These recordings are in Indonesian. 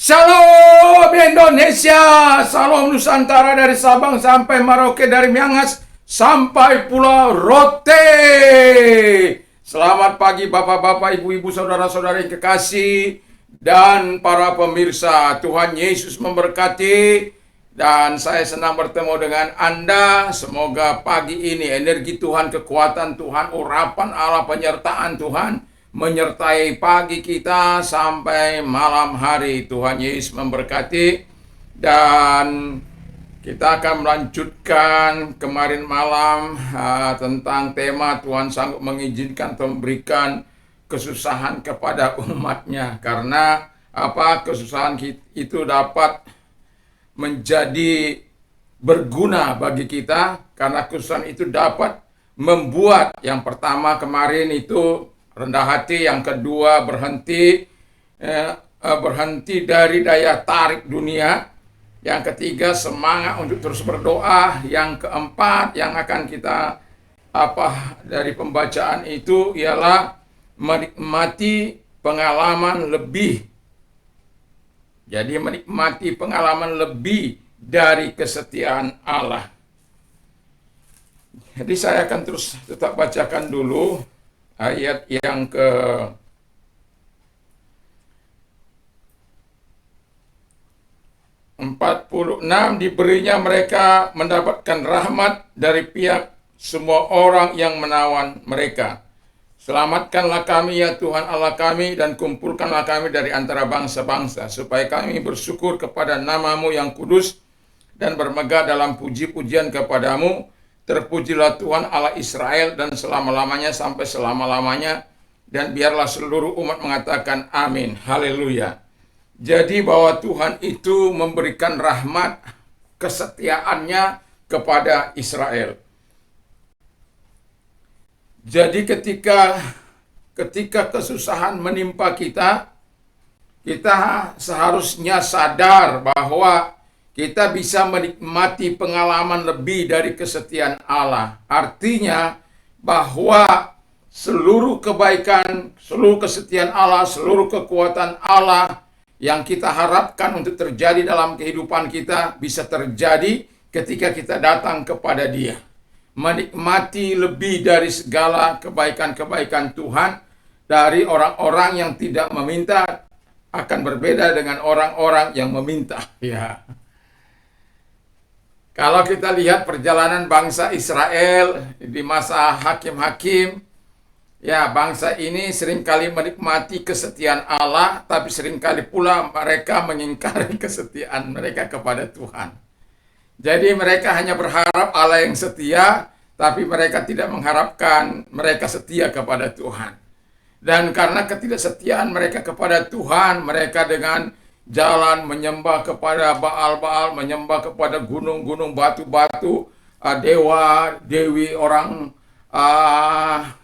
Shalom Indonesia, salam Nusantara dari Sabang sampai Merauke, dari Miangas sampai Pulau Rote. Selamat pagi bapak-bapak, ibu-ibu, saudara-saudara yang kekasih, dan para pemirsa. Tuhan Yesus memberkati, dan saya senang bertemu dengan Anda. Semoga pagi ini energi Tuhan, kekuatan Tuhan, urapan Allah, penyertaan Tuhan menyertai pagi kita sampai malam hari. Tuhan Yesus memberkati. Dan kita akan melanjutkan kemarin malam tentang tema Tuhan sanggup mengizinkan atau memberikan kesusahan kepada umatnya. Karena apa? Kesusahan itu dapat menjadi berguna bagi kita, karena kesusahan itu dapat membuat, yang pertama kemarin itu rendah hati, yang kedua berhenti dari daya tarik dunia, yang ketiga semangat untuk terus berdoa, yang keempat yang akan kita dari pembacaan itu ialah menikmati pengalaman lebih. Jadi menikmati pengalaman lebih dari kesetiaan Allah. Jadi saya akan terus tetap bacakan dulu ayat yang ke 46. Diberinya mereka mendapatkan rahmat dari pihak semua orang yang menawan mereka. Selamatkanlah kami ya Tuhan Allah kami, dan kumpulkanlah kami dari antara bangsa-bangsa, supaya kami bersyukur kepada nama-Mu yang kudus dan bermegah dalam puji-pujian kepadamu. Terpujilah Tuhan Allah Israel dan selama-lamanya sampai selama-lamanya, dan biarlah seluruh umat mengatakan amin. Haleluya. Jadi bahwa Tuhan itu memberikan rahmat kesetiaannya kepada Israel. Jadi ketika kesusahan menimpa kita seharusnya sadar bahwa kita bisa menikmati pengalaman lebih dari kesetiaan Allah. Artinya bahwa seluruh kebaikan, seluruh kesetiaan Allah, seluruh kekuatan Allah yang kita harapkan untuk terjadi dalam kehidupan kita bisa terjadi ketika kita datang kepada Dia. Menikmati lebih dari segala kebaikan-kebaikan Tuhan. Dari orang-orang yang tidak meminta akan berbeda dengan orang-orang yang meminta. Ya. Kalau kita lihat perjalanan bangsa Israel di masa hakim-hakim, ya, bangsa ini seringkali menikmati kesetiaan Allah, tapi seringkali pula mereka mengingkari kesetiaan mereka kepada Tuhan. Jadi mereka hanya berharap Allah yang setia, tapi mereka tidak mengharapkan mereka setia kepada Tuhan. Dan karena ketidaksetiaan mereka kepada Tuhan, mereka dengan jalan menyembah kepada Baal-Baal, menyembah kepada gunung-gunung, batu-batu, dewa, dewi orang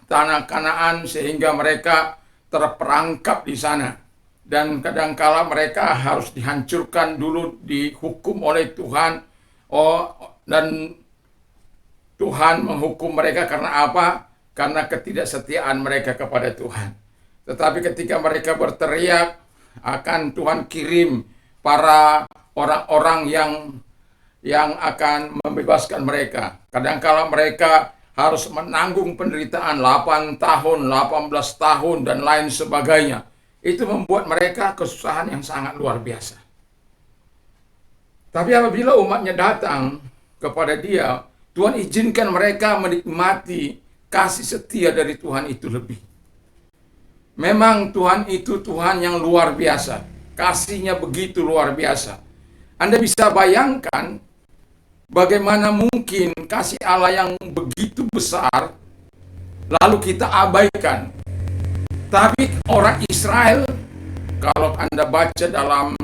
tanah Kanaan, sehingga mereka terperangkap di sana. Dan kadangkala mereka harus dihancurkan dulu, dihukum oleh Tuhan. Dan Tuhan menghukum mereka karena apa? Karena ketidaksetiaan mereka kepada Tuhan. Tetapi ketika mereka berteriak, akan Tuhan kirim para orang-orang yang akan membebaskan mereka. Kadangkala mereka harus menanggung penderitaan 8 tahun, 18 tahun, dan lain sebagainya. Itu membuat mereka kesusahan yang sangat luar biasa. Tapi apabila umatnya datang kepada Dia, Tuhan izinkan mereka menikmati kasih setia dari Tuhan itu lebih. Memang Tuhan itu Tuhan yang luar biasa. Kasihnya begitu luar biasa. Anda bisa bayangkan bagaimana mungkin kasih Allah yang begitu besar lalu kita abaikan. Tapi orang Israel, kalau Anda baca dalam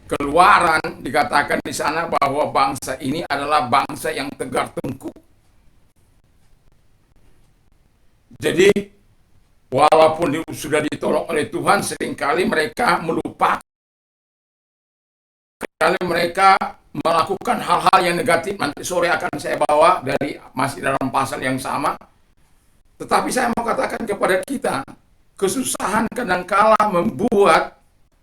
Keluaran, dikatakan di sana bahwa bangsa ini adalah bangsa yang tegar tengkuk. Jadi walaupun sudah ditolong oleh Tuhan, seringkali mereka melupakan, seringkali mereka melakukan hal-hal yang negatif. Nanti sore akan saya bawa masih dalam pasal yang sama. Tetapi saya mau katakan kepada kita, kesusahan kadangkala membuat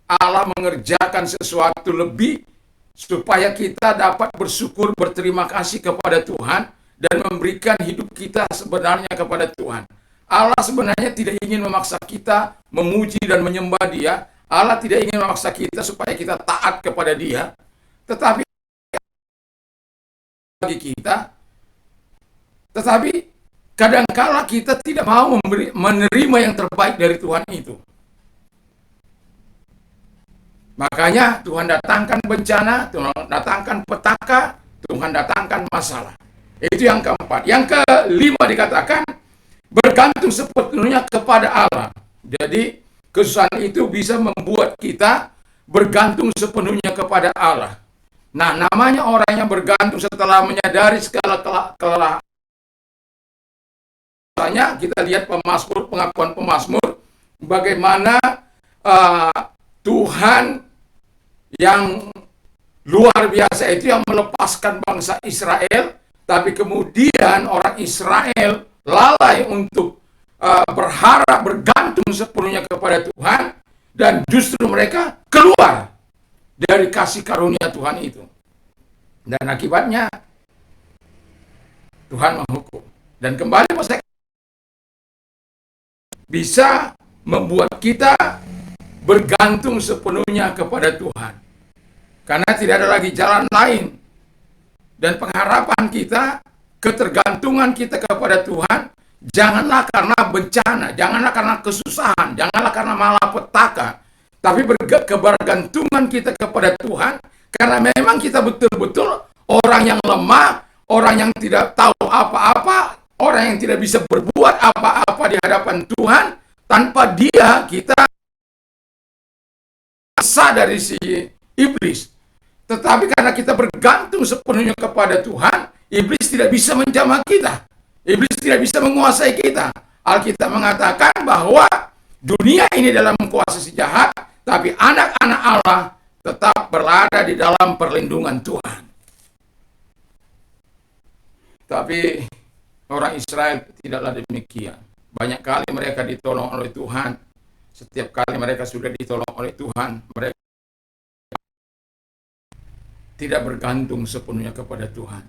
Allah mengerjakan sesuatu lebih supaya kita dapat bersyukur, berterima kasih kepada Tuhan dan memberikan hidup kita sebenarnya kepada Tuhan. Allah sebenarnya tidak ingin memaksa kita memuji dan menyembah Dia. Allah tidak ingin memaksa kita supaya kita taat kepada Dia. Tetapi bagi kita, tetapi kadangkala kita tidak mau menerima yang terbaik dari Tuhan itu. Makanya Tuhan datangkan bencana, Tuhan datangkan petaka, Tuhan datangkan masalah. Itu yang keempat. Yang kelima dikatakan bergantung sepenuhnya kepada Allah. Jadi kesusahan itu bisa membuat kita bergantung sepenuhnya kepada Allah. Nah, namanya orang yang bergantung setelah menyadari segala kelelahan. Kita lihat pemazmur, pengakuan pemazmur, bagaimana Tuhan yang luar biasa itu yang melepaskan bangsa Israel, tapi kemudian orang Israel lalai untuk berharap, bergantung sepenuhnya kepada Tuhan, dan justru mereka keluar dari kasih karunia Tuhan itu. Dan akibatnya Tuhan menghukum. Dan kembali bisa membuat kita bergantung sepenuhnya kepada Tuhan. Karena tidak ada lagi jalan lain. Dan pengharapan kita, ketergantungan kita kepada Tuhan, janganlah karena bencana, janganlah karena kesusahan, janganlah karena malapetaka, tapi kebergantungan kita kepada Tuhan, karena memang kita betul-betul orang yang lemah, orang yang tidak tahu apa-apa, orang yang tidak bisa berbuat apa-apa di hadapan Tuhan. Tanpa Dia, kita sah dari si iblis. Tetapi karena kita bergantung sepenuhnya kepada Tuhan, iblis tidak bisa menjamah kita. Iblis tidak bisa menguasai kita. Alkitab mengatakan bahwa dunia ini dalam kuasa si jahat, tapi anak-anak Allah tetap berada di dalam perlindungan Tuhan. Tapi orang Israel tidaklah demikian. Banyak kali mereka ditolong oleh Tuhan. Setiap kali mereka sudah ditolong oleh Tuhan, mereka tidak bergantung sepenuhnya kepada Tuhan.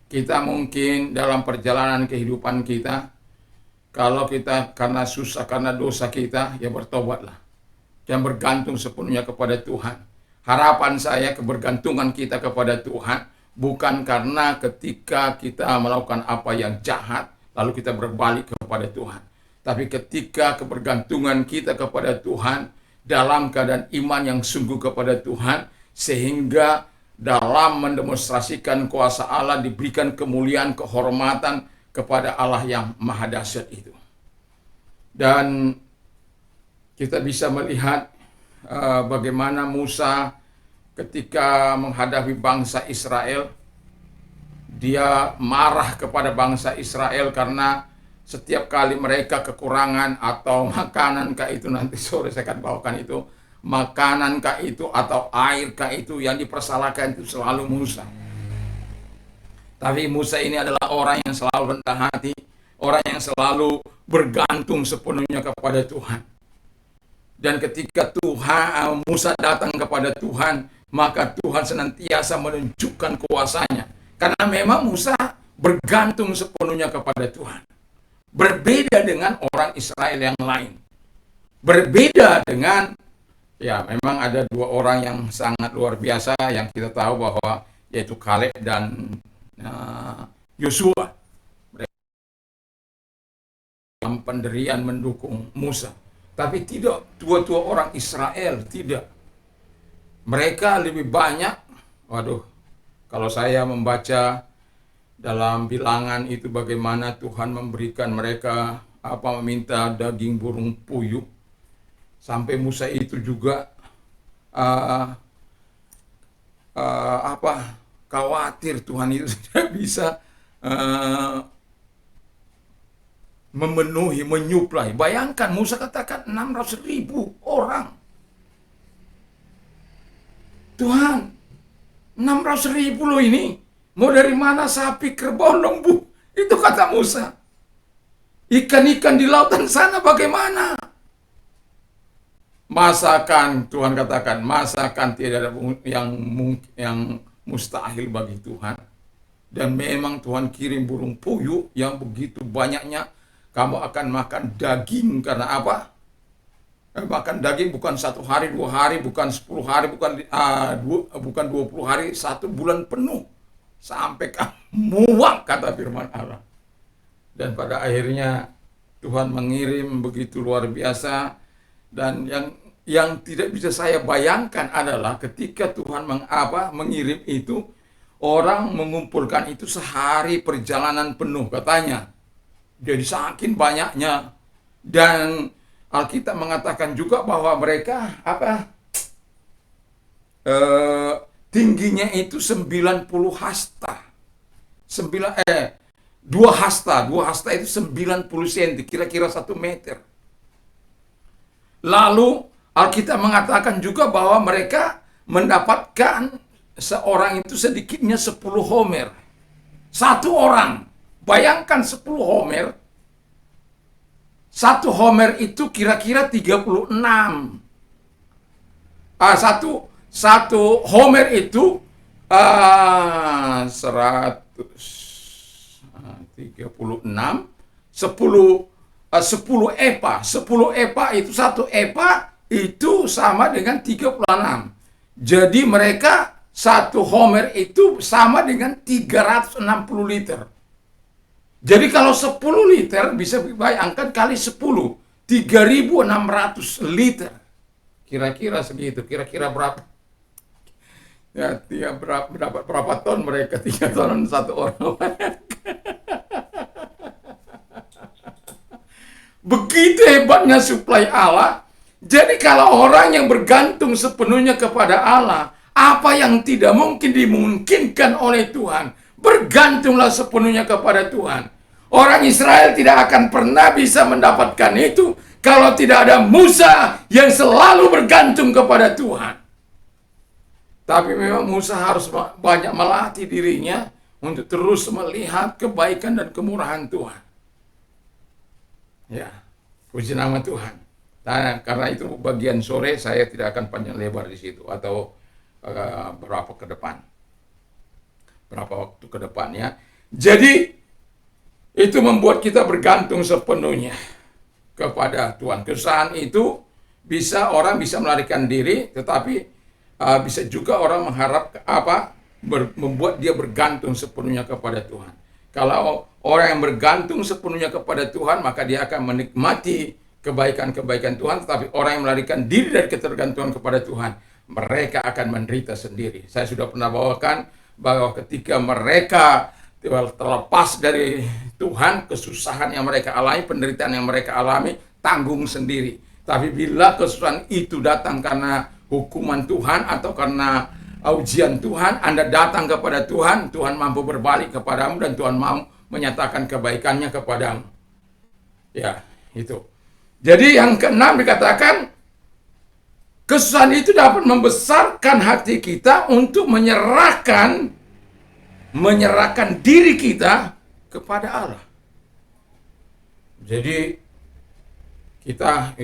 Kita mungkin dalam perjalanan kehidupan kita, kalau kita karena susah, karena dosa kita, ya bertobatlah. Dan bergantung sepenuhnya kepada Tuhan. Harapan saya, kebergantungan kita kepada Tuhan, bukan karena ketika kita melakukan apa yang jahat, lalu kita berbalik kepada Tuhan. Tapi ketika kebergantungan kita kepada Tuhan, dalam keadaan iman yang sungguh kepada Tuhan, sehingga dalam mendemonstrasikan kuasa Allah diberikan kemuliaan, kehormatan kepada Allah yang maha dahsyat itu. Dan kita bisa melihat bagaimana Musa ketika menghadapi bangsa Israel, dia marah kepada bangsa Israel karena setiap kali mereka kekurangan atau makanan kah itu, nanti sore saya akan bawakan itu, makanan kah itu atau air kah itu, yang dipersalahkan itu selalu Musa. Tapi Musa ini adalah orang yang selalu rendah hati, orang yang selalu bergantung sepenuhnya kepada Tuhan. Dan ketika Musa datang kepada Tuhan, maka Tuhan senantiasa menunjukkan kuasanya. Karena memang Musa bergantung sepenuhnya kepada Tuhan. Berbeda dengan orang Israel yang lain. Berbeda dengan, ya memang ada dua orang yang sangat luar biasa yang kita tahu bahwa yaitu Kaleb dan Yosua. Mereka dalam penderian mendukung Musa. Tapi tidak dua-dua orang Israel, tidak. Mereka lebih banyak, kalau saya membaca dalam Bilangan itu bagaimana Tuhan memberikan mereka meminta daging burung puyuh. Sampai Musa itu juga khawatir Tuhan itu tidak bisa memenuhi, menyuplai. Bayangkan Musa katakan 600.000 orang. Tuhan, 600.000 loh ini. Mau dari mana sapi, kerbau, lembu? Itu kata Musa. Ikan-ikan di lautan sana bagaimana? Masakan, Tuhan katakan, masakan tidak ada yang mustahil bagi Tuhan. Dan memang Tuhan kirim burung puyuh yang begitu banyaknya, kamu akan makan daging. Karena apa? Makan daging bukan 1 hari, 2 hari, bukan 10 hari, bukan 20 hari, 1 bulan penuh. Sampai kamu muak, kata firman Allah. Dan pada akhirnya Tuhan mengirim begitu luar biasa. Dan yang tidak bisa saya bayangkan adalah ketika Tuhan mengirim itu, orang mengumpulkan itu sehari perjalanan penuh katanya. Jadi saking banyaknya. Dan Alkitab mengatakan juga bahwa mereka tingginya itu 90 hasta. 2 hasta. 2 hasta itu 90 cm, kira-kira 1 meter. Lalu Alkitab mengatakan juga bahwa mereka mendapatkan seorang itu sedikitnya 10 homer. 1 orang. Bayangkan 10 homer. 1 homer itu kira-kira 36. Satu homer itu 136, 10 epa. 10 epa itu 1 epa itu sama dengan 36. Jadi mereka 1 homer itu sama dengan 360 liter. Jadi kalau 10 liter bisa bayangkan kali 10, 3.600 liter. Kira-kira segitu. Kira-kira berapa? Ya, berapa ton mereka? 3 ton 1 orang. Begitu hebatnya suplai Allah. Jadi kalau orang yang bergantung sepenuhnya kepada Allah, apa yang tidak mungkin dimungkinkan oleh Tuhan. Bergantunglah sepenuhnya kepada Tuhan. Orang Israel tidak akan pernah bisa mendapatkan itu kalau tidak ada Musa yang selalu bergantung kepada Tuhan. Tapi memang Musa harus banyak melatih dirinya untuk terus melihat kebaikan dan kemurahan Tuhan. Ya, puji nama Tuhan. Nah, karena itu bagian sore saya tidak akan panjang lebar di situ atau berapa waktu ke depannya. Jadi itu membuat kita bergantung sepenuhnya kepada Tuhan. Kesusahan itu orang bisa melarikan diri, tetapi bisa juga orang membuat dia bergantung sepenuhnya kepada Tuhan. Kalau orang yang bergantung sepenuhnya kepada Tuhan, maka dia akan menikmati kebaikan-kebaikan Tuhan. Tetapi orang yang melarikan diri dari ketergantungan kepada Tuhan, mereka akan menderita sendiri. Saya sudah pernah bawakan bahwa ketika mereka terlepas dari Tuhan, kesusahan yang mereka alami, penderitaan yang mereka alami, tanggung sendiri. Tapi bila kesusahan itu datang karena hukuman Tuhan atau karena ujian Tuhan, Anda datang kepada Tuhan, Tuhan mampu berbalik kepadamu dan Tuhan mau menyatakan kebaikannya kepadamu. Ya, itu. Jadi yang keenam dikatakan, kesusahan itu dapat membesarkan hati kita untuk menyerahkan diri kita kepada Allah. Jadi kita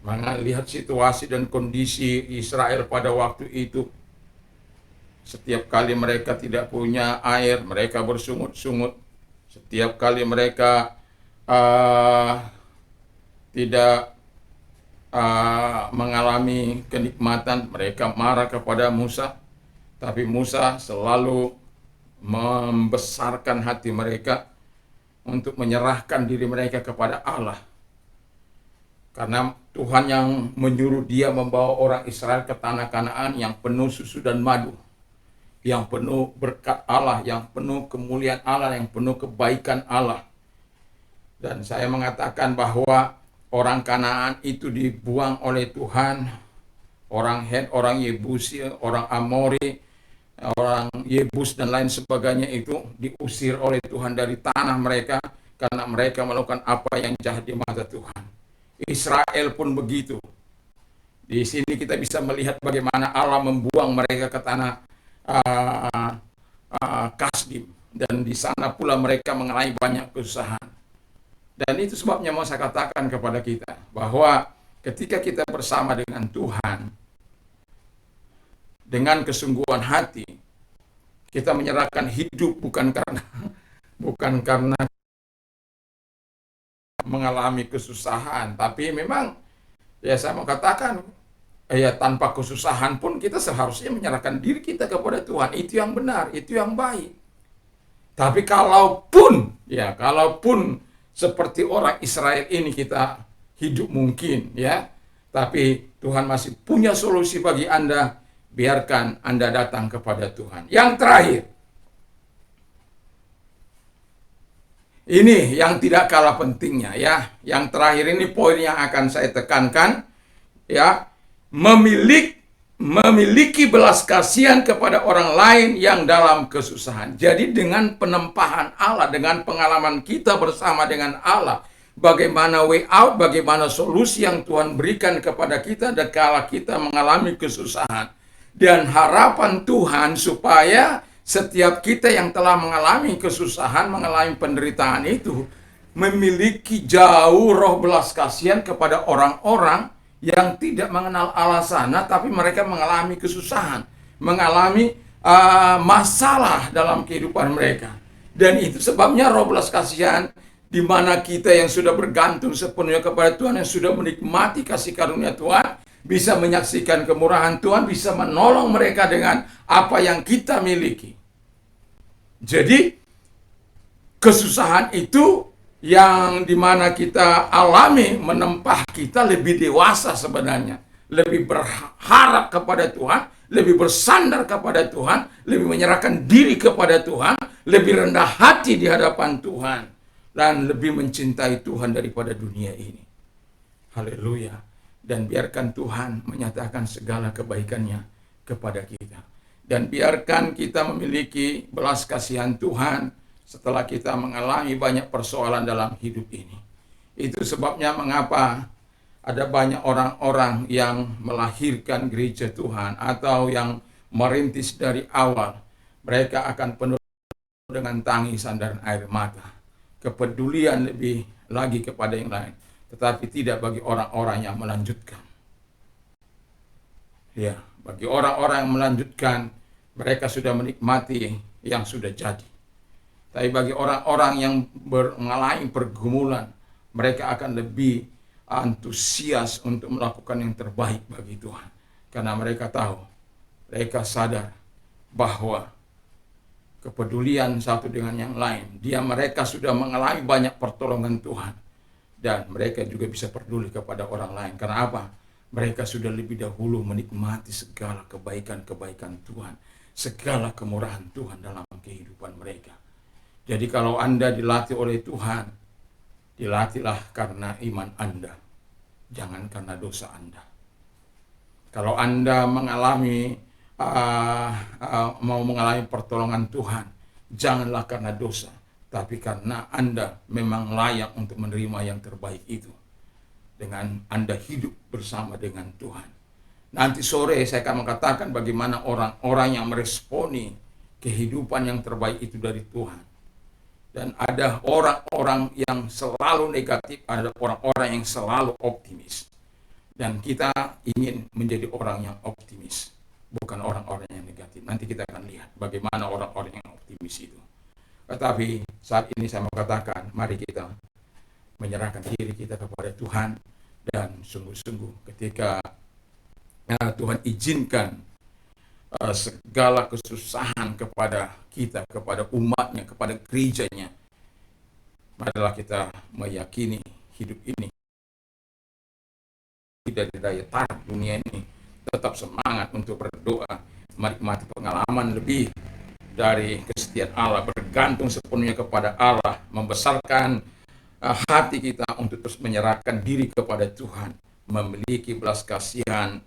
melihat situasi dan kondisi Israel pada waktu itu. Setiap kali mereka tidak punya air, mereka bersungut-sungut. Setiap kali mereka tidak mengalami kenikmatan, mereka marah kepada Musa. Tapi Musa selalu membesarkan hati mereka untuk menyerahkan diri mereka kepada Allah. Karena Tuhan yang menyuruh dia membawa orang Israel ke tanah Kanaan yang penuh susu dan madu. Yang penuh berkat Allah, yang penuh kemuliaan Allah, yang penuh kebaikan Allah. Dan saya mengatakan bahwa orang Kanaan itu dibuang oleh Tuhan. Orang Het, orang Yebusi, orang Amori, orang Yebus dan lain sebagainya itu diusir oleh Tuhan dari tanah mereka karena mereka melakukan apa yang jahat di mata Tuhan. Israel pun begitu. Di sini kita bisa melihat bagaimana Allah membuang mereka ke tanah Kasdim, dan di sana pula mereka mengalami banyak kesusahan. Dan itu sebabnya mau saya katakan kepada kita bahwa ketika kita bersama dengan Tuhan, dengan kesungguhan hati, kita menyerahkan hidup bukan karena mengalami kesusahan, tapi memang ya saya mau katakan ya tanpa kesusahan pun kita seharusnya menyerahkan diri kita kepada Tuhan. Itu yang benar, itu yang baik. Tapi kalaupun seperti orang Israel ini kita hidup mungkin ya, tapi Tuhan masih punya solusi bagi Anda. Biarkan Anda datang kepada Tuhan. Yang terakhir, ini yang tidak kalah pentingnya ya. Yang terakhir ini poin yang akan saya tekankan ya, memiliki belas kasihan kepada orang lain yang dalam kesusahan. Jadi dengan penempahan Allah, dengan pengalaman kita bersama dengan Allah, bagaimana way out, bagaimana solusi yang Tuhan berikan kepada kita kala kita mengalami kesusahan. Dan harapan Tuhan supaya setiap kita yang telah mengalami kesusahan, mengalami penderitaan itu, memiliki jauh roh belas kasihan kepada orang-orang yang tidak mengenal Allah sana, tapi mereka mengalami kesusahan, mengalami masalah dalam kehidupan mereka. Dan itu sebabnya roh belas kasihan, di mana kita yang sudah bergantung sepenuhnya kepada Tuhan, yang sudah menikmati kasih karunia Tuhan, bisa menyaksikan kemurahan Tuhan, bisa menolong mereka dengan apa yang kita miliki. Jadi, kesusahan itu yang dimana kita alami menempah kita lebih dewasa sebenarnya. Lebih berharap kepada Tuhan, lebih bersandar kepada Tuhan, lebih menyerahkan diri kepada Tuhan, lebih rendah hati di hadapan Tuhan, dan lebih mencintai Tuhan daripada dunia ini. Haleluya. Dan biarkan Tuhan menyatakan segala kebaikannya kepada kita. Dan biarkan kita memiliki belas kasihan Tuhan setelah kita mengalami banyak persoalan dalam hidup ini. Itu sebabnya mengapa ada banyak orang-orang yang melahirkan gereja Tuhan atau yang merintis dari awal. Mereka akan penuh dengan tangisan dan air mata. Kepedulian lebih lagi kepada yang lain. Tetapi tidak bagi orang-orang yang melanjutkan. Ya, bagi orang-orang yang melanjutkan, mereka sudah menikmati yang sudah jadi. Tapi bagi orang-orang yang mengalami pergumulan, mereka akan lebih antusias untuk melakukan yang terbaik bagi Tuhan. Karena mereka tahu, mereka sadar bahwa kepedulian satu dengan yang lain, mereka sudah mengalami banyak pertolongan Tuhan. Dan mereka juga bisa peduli kepada orang lain. Karena apa? Mereka sudah lebih dahulu menikmati segala kebaikan-kebaikan Tuhan. Segala kemurahan Tuhan dalam kehidupan mereka. Jadi kalau Anda dilatih oleh Tuhan, dilatihlah karena iman Anda. Jangan karena dosa Anda. Kalau Anda mau mengalami pertolongan Tuhan, janganlah karena dosa. Tapi karena Anda memang layak untuk menerima yang terbaik itu. Dengan Anda hidup bersama dengan Tuhan. Nanti sore saya akan mengatakan bagaimana orang-orang yang meresponi kehidupan yang terbaik itu dari Tuhan. Dan ada orang-orang yang selalu negatif, ada orang-orang yang selalu optimis. Dan kita ingin menjadi orang yang optimis, bukan orang-orang yang negatif. Nanti kita akan lihat bagaimana orang-orang yang optimis itu. Tetapi saat ini saya mau katakan, mari kita menyerahkan diri kita kepada Tuhan. Dan sungguh-sungguh ketika Tuhan izinkan segala kesusahan kepada kita, kepada umatnya, kepada gerejanya, marilah kita meyakini hidup ini dari daya tarik dunia ini, tetap semangat untuk berdoa, menikmati pengalaman lebih dari kesetiaan Allah, bergantung sepenuhnya kepada Allah, membesarkan hati kita untuk terus menyerahkan diri kepada Tuhan, memiliki belas kasihan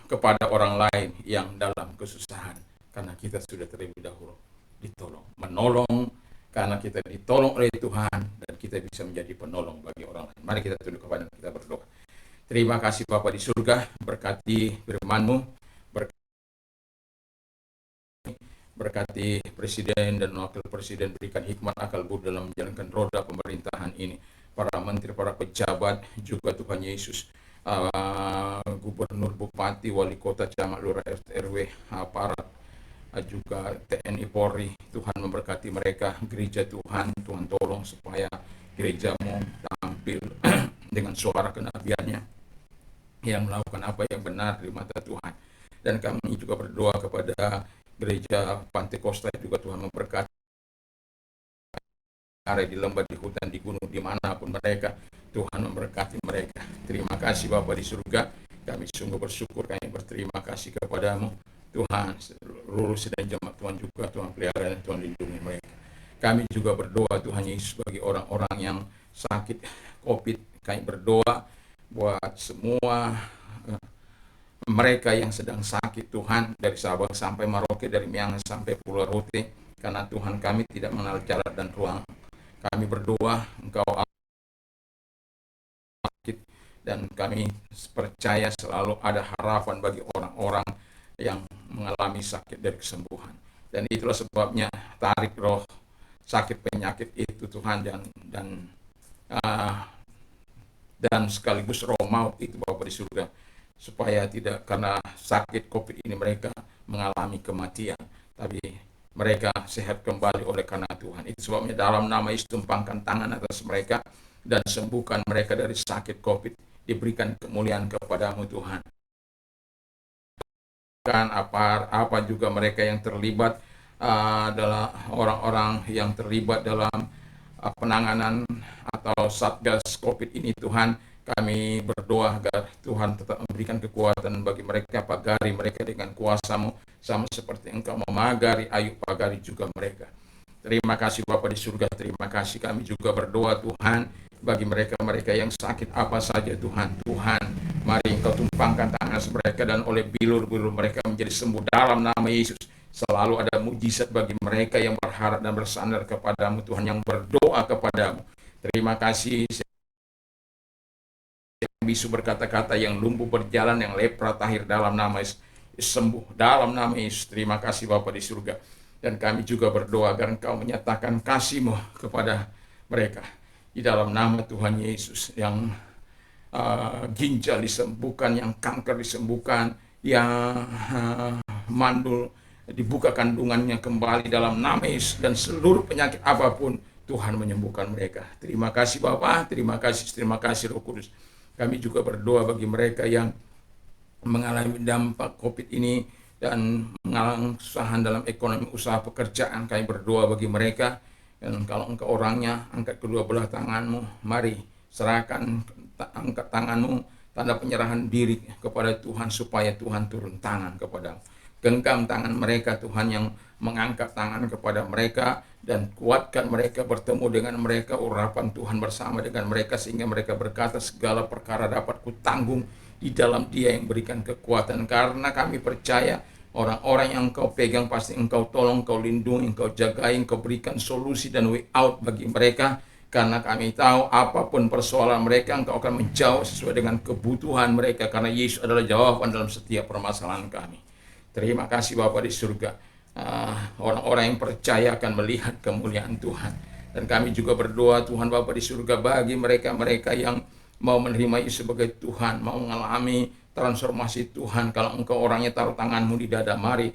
kepada orang lain yang dalam kesusahan, karena kita sudah terlebih dahulu ditolong, menolong karena kita ditolong oleh Tuhan, dan kita bisa menjadi penolong bagi orang lain. Mari kita tunduk kepada kita berdoa. Terima kasih Bapa di surga, berkati firman-Mu, berkati Presiden dan Wakil Presiden, berikan hikmat akal budi dalam menjalankan roda pemerintahan ini. para menteri, para pejabat, juga Tuhan Yesus, gubernur, bupati, wali kota, camat, lurah, RT, RW, aparat, juga TNI Polri. Tuhan memberkati mereka. Gereja Tuhan, Tuhan tolong supaya gerejamu tampil dengan suara kenabiannya, yang melakukan apa yang benar di mata Tuhan. Dan kami juga berdoa kepada gereja Pantai Kosta juga, Tuhan memberkati area di lembah, di hutan, di gunung, dimanapun mereka, Tuhan memberkati mereka. Terima kasih Bapa di surga, kami sungguh bersyukur, kami berterima kasih kepadamu Tuhan. Seluruh sidang jemaat Tuhan juga, Tuhan pelihara dan Tuhan lindungi mereka. Kami juga berdoa Tuhan Yesus bagi orang-orang yang sakit COVID. Kami berdoa buat semua mereka yang sedang sakit Tuhan, dari Sabang sampai Merauke, dari Miangas sampai Pulau Rote, karena Tuhan kami tidak mengenal jarak dan ruang. Kami berdoa Engkau sakit, dan kami percaya selalu ada harapan bagi orang-orang yang mengalami sakit dari kesembuhan. Dan itulah sebabnya tarik roh sakit penyakit itu Tuhan, dan sekaligus roh maut itu Bapa di surga, supaya tidak karena sakit COVID ini mereka mengalami kematian, tapi mereka sehat kembali oleh karena Tuhan. Itu sebabnya dalam nama Yesus tumpangkan tangan atas mereka dan sembuhkan mereka dari sakit COVID. Diberikan kemuliaan kepadamu Tuhan. Apa juga mereka yang terlibat adalah orang-orang yang terlibat dalam penanganan atau Satgas COVID ini Tuhan. Kami berdoa agar Tuhan tetap memberikan kekuatan bagi mereka, pagari mereka dengan kuasa-Mu, sama seperti Engkau memagari Ayub, pagari juga mereka. Terima kasih Bapa di surga, terima kasih. Kami juga berdoa Tuhan bagi mereka-mereka yang sakit apa saja Tuhan. Tuhan, mari Engkau tumpangkan tangan mereka dan oleh bilur-bilur mereka menjadi sembuh dalam nama Yesus. Selalu ada mujizat bagi mereka yang berharap dan bersandar kepadamu Tuhan, yang berdoa kepadamu. Terima kasih. Yang bisu berkata-kata, yang lumpuh berjalan, yang lepra tahir dalam nama Yesus, sembuh dalam nama Yesus. Terima kasih Bapa di surga. Dan kami juga berdoa agar Engkau menyatakan kasih-Mu kepada mereka di dalam nama Tuhan Yesus. Yang ginjal disembuhkan, yang kanker disembuhkan, yang mandul dibuka kandungannya kembali dalam nama Yesus, dan seluruh penyakit apapun Tuhan menyembuhkan mereka. Terima kasih Bapa, terima kasih Roh Kudus. Kami juga berdoa bagi mereka yang mengalami dampak COVID ini dan mengalami kesusahan dalam ekonomi, usaha, pekerjaan. Kami berdoa bagi mereka, dan kalau Engkau orangnya, angkat kedua belah tangan-Mu, mari serahkan, angkat tangan-Mu, tanda penyerahan diri kepada Tuhan, supaya Tuhan turun tangan kepada-Mu. Genggam tangan mereka Tuhan, yang mengangkat tangan kepada mereka, dan kuatkan mereka, bertemu dengan mereka, urapan Tuhan bersama dengan mereka, sehingga mereka berkata segala perkara dapat kutanggung di dalam Dia yang berikan kekuatan. Karena kami percaya orang-orang yang Engkau pegang pasti Engkau tolong, Engkau lindungi, Engkau jagai, Engkau berikan solusi dan way out bagi mereka. Karena kami tahu apapun persoalan mereka, Engkau akan menjawab sesuai dengan kebutuhan mereka, karena Yesus adalah jawaban dalam setiap permasalahan kami. Terima kasih Bapa di surga. Orang-orang yang percaya akan melihat kemuliaan Tuhan. Dan kami juga berdoa Tuhan Bapa di surga bagi mereka-mereka yang mau menerima Yesus sebagai Tuhan, mau mengalami transformasi Tuhan. Kalau Engkau orangnya, taruh tangan-Mu di dada, mari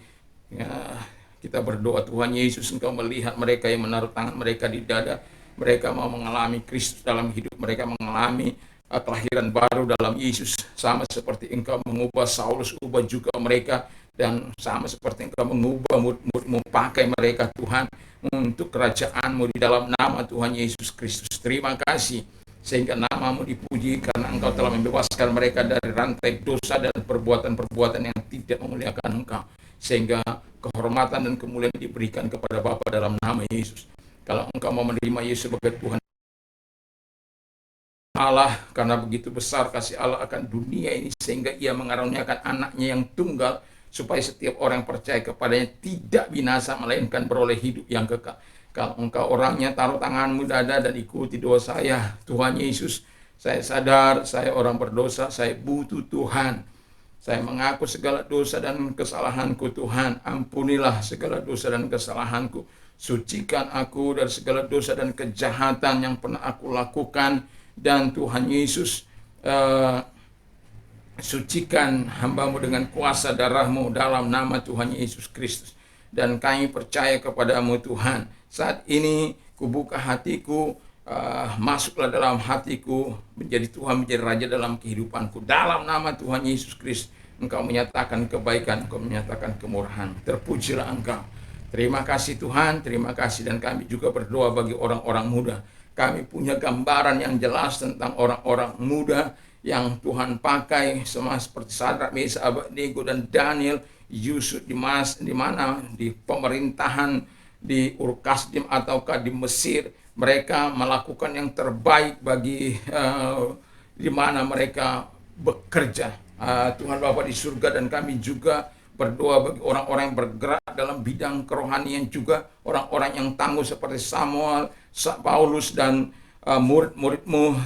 kita berdoa Tuhan Yesus, Engkau melihat mereka yang menaruh tangan mereka di dada. Mereka mau mengalami Kristus dalam hidup mereka, mengalami kelahiran baru dalam Yesus. Sama seperti Engkau mengubah Saulus, ubah juga mereka. Dan sama seperti Engkau mengubah murid-Mu, pakai mereka Tuhan untuk kerajaan-Mu di dalam nama Tuhan Yesus Kristus. Terima kasih, sehingga nama-Mu dipuji, karena Engkau telah membebaskan mereka dari rantai dosa dan perbuatan-perbuatan yang tidak memuliakan Engkau, sehingga kehormatan dan kemuliaan diberikan kepada Bapa dalam nama Yesus. Kalau Engkau mau menerima Yesus sebagai Tuhan Allah, karena begitu besar kasih Allah akan dunia ini, sehingga Ia mengaruniakan anaknya yang tunggal, supaya setiap orang percaya kepadanya tidak binasa, melainkan beroleh hidup yang kekal. Kalau Engkau orangnya, taruh tangan-Mu dada dan ikuti doa saya. Tuhan Yesus, saya sadar saya orang berdosa, saya butuh Tuhan. Saya mengaku segala dosa dan kesalahanku Tuhan. Ampunilah segala dosa dan kesalahanku, Sucikan aku dari segala dosa dan kejahatan yang pernah aku lakukan. Dan Tuhan Yesus, sucikan hamba-Mu dengan kuasa darah-Mu dalam nama Tuhan Yesus Kristus. Dan kami percaya kepada-Mu Tuhan. Saat ini kubuka hatiku, masuklah dalam hatiku, menjadi Tuhan, menjadi Raja dalam kehidupanku. Dalam nama Tuhan Yesus Kristus, Engkau menyatakan kebaikan, Engkau menyatakan kemurahan. Terpujilah Engkau. Terima kasih Tuhan, terima kasih. Dan kami juga berdoa bagi orang-orang muda. Kami punya gambaran yang jelas tentang orang-orang muda yang Tuhan pakai, sama seperti Sadrak, Mesak, Abednego, dan Daniel. Yusuf di mana di pemerintahan di Ur-Kasdim ataukah di Mesir, mereka melakukan yang terbaik bagi di mana mereka bekerja. Tuhan Bapa di surga, dan kami juga berdoa bagi orang-orang yang bergerak dalam bidang kerohanian juga, orang-orang yang tangguh seperti Samuel, Paulus, dan murid-murid-Mu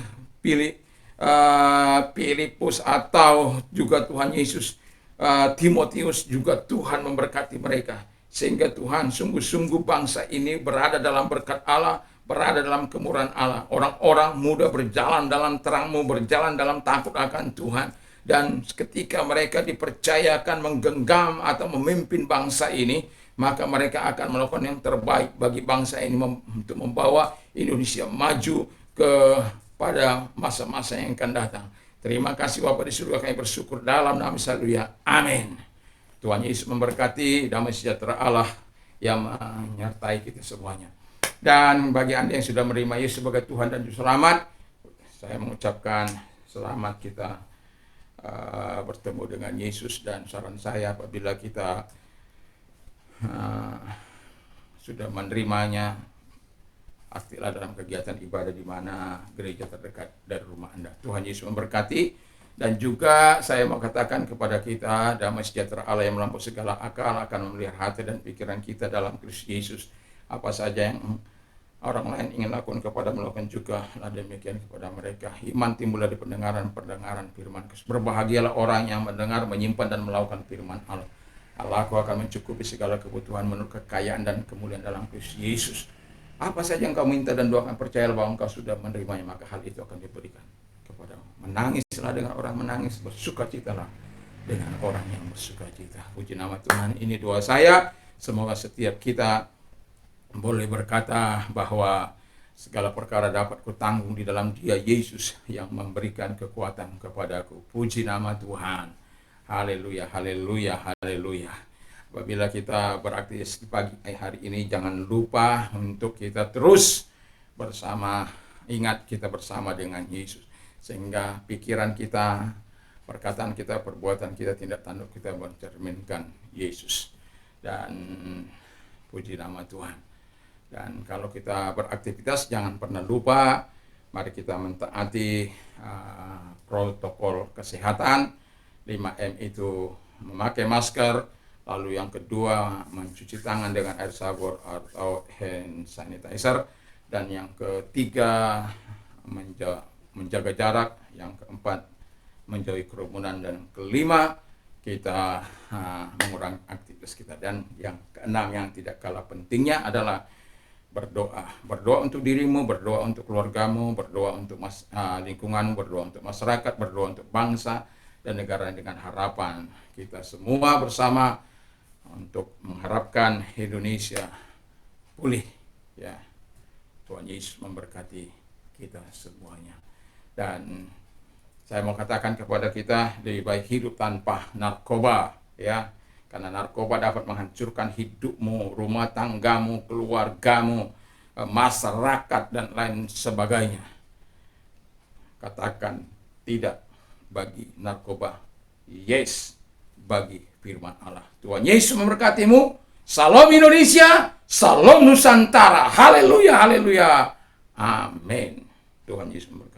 Filipus, atau juga Tuhan Yesus, Timotius juga. Tuhan memberkati mereka, sehingga Tuhan sungguh-sungguh bangsa ini berada dalam berkat Allah, berada dalam kemurahan Allah. Orang-orang muda berjalan dalam terang-Mu, berjalan dalam takut akan Tuhan. Dan ketika mereka dipercayakan menggenggam atau memimpin bangsa ini, maka mereka akan melakukan yang terbaik bagi bangsa ini untuk membawa Indonesia maju pada masa-masa yang akan datang. Terima kasih Bapa di surga, kami bersyukur dalam nama Yesus. Haleluya. Amin. Tuhan Yesus memberkati. Damai sejahtera Allah yang menyertai kita semuanya. Dan bagi Anda yang sudah menerima Yesus sebagai Tuhan dan Juru Selamat, saya mengucapkan selamat kita bertemu dengan Yesus. Dan saran saya, apabila kita sudah menerimanya, aktiflah dalam kegiatan ibadah di mana gereja terdekat dari rumah Anda. Tuhan Yesus memberkati. Dan juga saya mau katakan kepada kita, damai sejahtera Allah yang melampaui segala akal akan memelihara hati dan pikiran kita dalam Kristus Yesus. Apa saja yang orang lain ingin lakukan kepada melakukan juga lah demikian kepada mereka. Iman timbul dari pendengaran firman Kristus. Berbahagialah orang yang mendengar, menyimpan, dan melakukan firman Allah. Allahku akan mencukupi segala kebutuhan menurut kekayaan dan kemuliaan dalam Kristus Yesus. Apa saja yang kau minta dan doakan, percayalah bahwa engkau sudah menerimanya, maka hal itu akan diberikan kepadamu. Menangislah dengan orang menangis, bersukacitalah dengan orang yang bersukacita. Puji nama Tuhan. Ini doa saya. Semoga setiap kita boleh berkata bahwa segala perkara dapat kutanggung di dalam Dia Yesus yang memberikan kekuatan kepadaku. Puji nama Tuhan. Haleluya, haleluya, haleluya. Apabila kita beraktivitas di pagi hari ini, jangan lupa untuk kita terus bersama, ingat kita bersama dengan Yesus. Sehingga pikiran kita, perkataan kita, perbuatan kita, tindak tanduk kita mencerminkan Yesus. Dan puji nama Tuhan. Dan kalau kita beraktivitas, jangan pernah lupa, mari kita mentaati protokol kesehatan. 5M itu memakai masker, lalu yang kedua mencuci tangan dengan air sabun atau hand sanitizer, dan yang ketiga menjaga jarak, yang keempat menjauhi kerumunan, dan kelima kita mengurangi aktivitas kita. Dan yang keenam yang tidak kalah pentingnya adalah berdoa untuk dirimu, berdoa untuk keluargamu, berdoa untuk lingkunganmu, berdoa untuk masyarakat, berdoa untuk bangsa dan negara, dengan harapan kita semua bersama untuk mengharapkan Indonesia pulih, ya. Tuhan Yesus memberkati kita semuanya. Dan saya mau katakan kepada kita, lebih baik hidup tanpa narkoba, ya. Karena narkoba dapat menghancurkan hidupmu, rumah tanggamu, keluargamu, masyarakat, dan lain sebagainya. Katakan tidak bagi narkoba, yes bagi firman Allah. Tuhan Yesus memberkatimu. Salam Indonesia, salam Nusantara. Haleluya, haleluya. Amin. Tuhan Yesus memberkati.